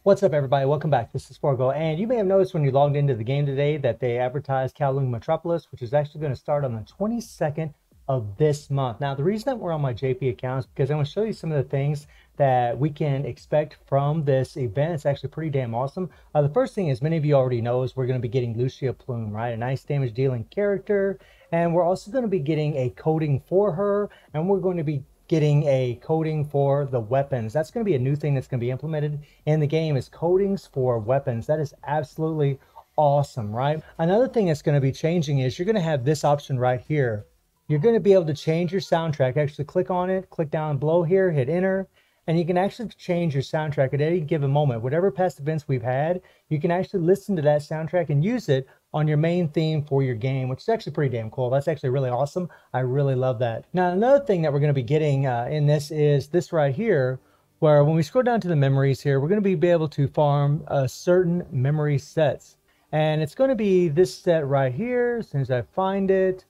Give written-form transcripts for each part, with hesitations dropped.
What's up, everybody? Welcome back. This is Forgo, and you may have noticed when you logged into the game today that they advertised Kowloong Metropolis, which is actually going to start on the 22nd of this month. Now, the reason that we're on my JP account is because I want to show you some of the things that we can expect from this event. It's actually pretty damn awesome. The first thing, as many of you already know, is we're going to be getting Lucia Plume, right? A nice damage dealing character, and we're also going to be getting a coding for her, and we're going to be getting a coding for the weapons. That's going to be a new thing that's going to be implemented in the game, is codings for weapons. That is absolutely awesome, right? Another thing that's going to be changing is you're going to have this option right here. You're going to be able to change your soundtrack. Actually click on it, click down below here, hit enter, and you can actually change your soundtrack at any given moment. Whatever past events we've had, you can actually listen to that soundtrack and use it on your main theme for your game, which is actually pretty damn cool. That's actually really awesome. I really love that. Now, another thing that we're going to be getting in this is this right here, where when we scroll down to the memories here, we're going to be able to farm certain memory sets. And it's going to be this set right here. As soon as I find it,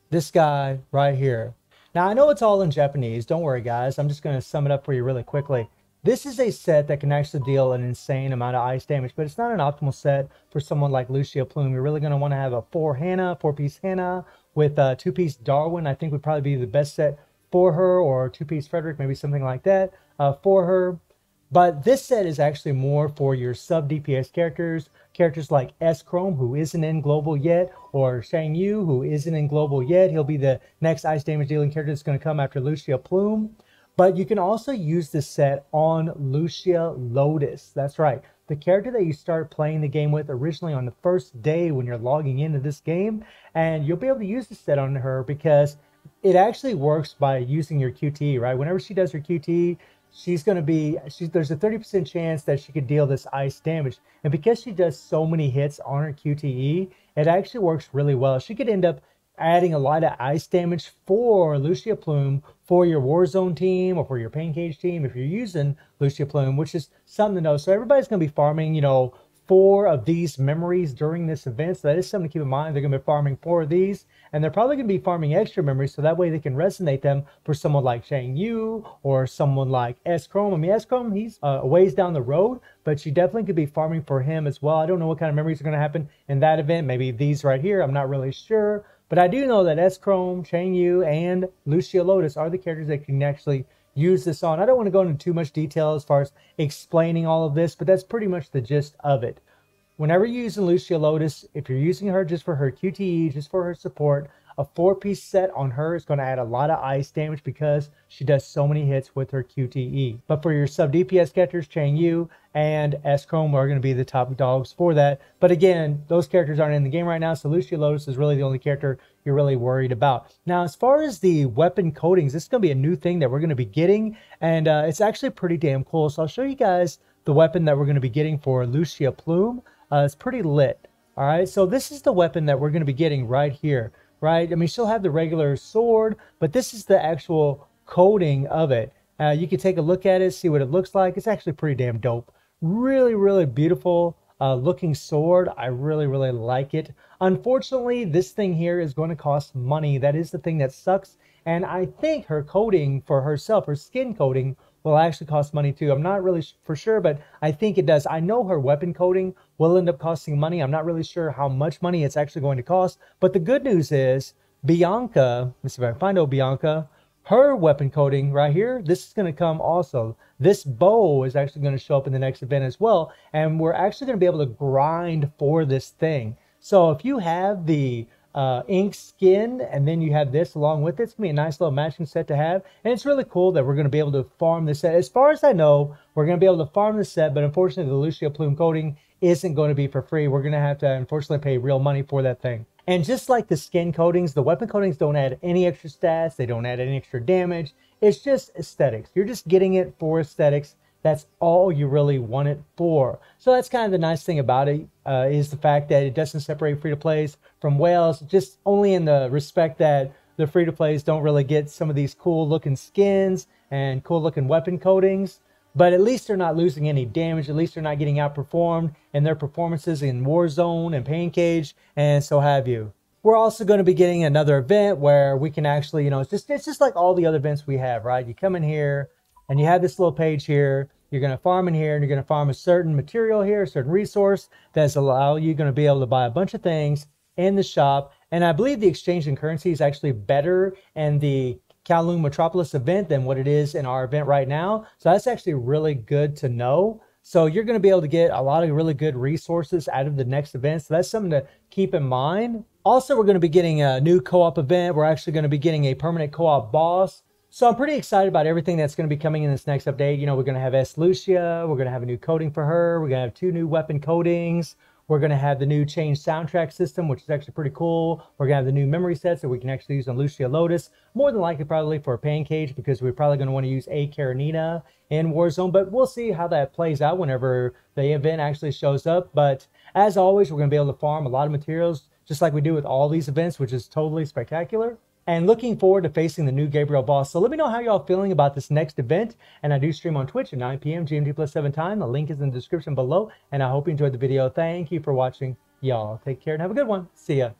this guy right here. Now, I know it's all in Japanese. Don't worry, guys. I'm just going to sum it up for you really quickly. This is a set that can actually deal an insane amount of ice damage, but it's not an optimal set for someone like Lucia Plume. You're really going to want to have a four-piece Hannah with a two-piece Darwin. I think would probably be the best set for her, or two-piece Frederick, maybe something like that for her. But this set is actually more for your sub-DPS characters like S-Chrome, who isn't in Global yet, or Shang Yu, who isn't in Global yet. He'll be the next ice damage dealing character that's going to come after Lucia Plume. But you can also use this set on Lucia Lotus. That's right. The character that you start playing the game with originally on the first day when you're logging into this game. And you'll be able to use this set on her because it actually works by using your QTE, right? Whenever she does her QTE, there's a 30% chance that she could deal this ice damage. And because she does so many hits on her QTE, it actually works really well. She could end up adding a lot of ice damage for Lucia Plume for your Warzone team or for your Pain Cage team if you're using Lucia Plume, which is something to know. So everybody's going to be farming, 4 of these memories during this event. So that is something to keep in mind. They're going to be farming 4 of these, and they're probably going to be farming extra memories so that way they can resonate them for someone like Shang Yu or someone like S-Chrome. I mean, S-Chrome, he's a ways down the road, but you definitely could be farming for him as well. I don't know what kind of memories are going to happen in that event. Maybe these right here. I'm not really sure. But I do know that S-Chrome, Shang Yu, and Lucia Lotus are the characters that can actually use this on. I don't want to go into too much detail as far as explaining all of this, but that's pretty much the gist of it. Whenever you're using Lucia Lotus, if you're using her just for her QTE, just for her support, a 4-piece set on her is going to add a lot of ice damage because she does so many hits with her QTE. But for your sub-DPS characters, Chang Yu and S-Chrome are going to be the top dogs for that. But again, those characters aren't in the game right now, so Lucia Lotus is really the only character you're really worried about. Now, as far as the weapon coatings, this is going to be a new thing that we're going to be getting, and it's actually pretty damn cool. So I'll show you guys the weapon that we're going to be getting for Lucia Plume. It's pretty lit. All right, so this is the weapon that we're going to be getting right here. Right? I mean, she'll have the regular sword, but this is the actual coating of it. You can take a look at it, see what it looks like. It's actually pretty damn dope. Really, really beautiful looking sword. I really, really like it. Unfortunately, this thing here is going to cost money. That is the thing that sucks. And I think her coating for herself, her skin coating, will actually cost money too. I'm not really for sure, but I think it does. I know her weapon coating will end up costing money. I'm not really sure how much money it's actually going to cost. But the good news is Bianca, let's see if I can find Bianca, her weapon coating right here, this is going to come also. This bow is actually going to show up in the next event as well. And we're actually going to be able to grind for this thing. So if you have the ink skin and then you have this along with it, it's gonna be a nice little matching set to have, and it's really cool that we're going to be able to farm this set. As far as I know, we're going to be able to farm this set, but unfortunately the Lucia Plume coating isn't going to be for free. We're going to have to unfortunately pay real money for that thing. And just like the skin coatings, the weapon coatings don't add any extra stats, they don't add any extra damage. It's just aesthetics. You're just getting it for aesthetics. That's all you really want it for. So that's kind of the nice thing about it, is the fact that it doesn't separate free-to-plays from whales, just only in the respect that the free-to-plays don't really get some of these cool-looking skins and cool-looking weapon coatings. But at least they're not losing any damage. At least they're not getting outperformed in their performances in Warzone and Pain Cage and so have you. We're also going to be getting another event where we can actually, it's just like all the other events we have, right? You come in here, and you have this little page here, You're going to farm in here, and you're going to farm a certain material here, a certain resource that's you're going to be able to buy a bunch of things in the shop. And I believe the exchange in currency is actually better in the Kowloong Metropolis event than what it is in our event right now. So that's actually really good to know. So you're going to be able to get a lot of really good resources out of the next event. So that's something to keep in mind. Also, we're going to be getting a new co-op event. We're actually going to be getting a permanent co-op boss. So I'm pretty excited about everything that's going to be coming in this next update. You know, we're going to have S. Lucia. We're going to have a new coding for her. We're going to have 2 new weapon codings. We're going to have the new change soundtrack system, which is actually pretty cool. We're going to have the new memory sets that we can actually use on Lucia Lotus. More than likely, probably for a Pancake, because we're probably going to want to use a Karenina in Warzone. But we'll see how that plays out whenever the event actually shows up. But as always, we're going to be able to farm a lot of materials, just like we do with all these events, which is totally spectacular. And looking forward to facing the new Gabriel boss. So let me know how y'all feeling about this next event. And I do stream on Twitch at 9 p.m. GMT+7 time. The link is in the description below. And I hope you enjoyed the video. Thank you for watching. Y'all take care and have a good one. See ya.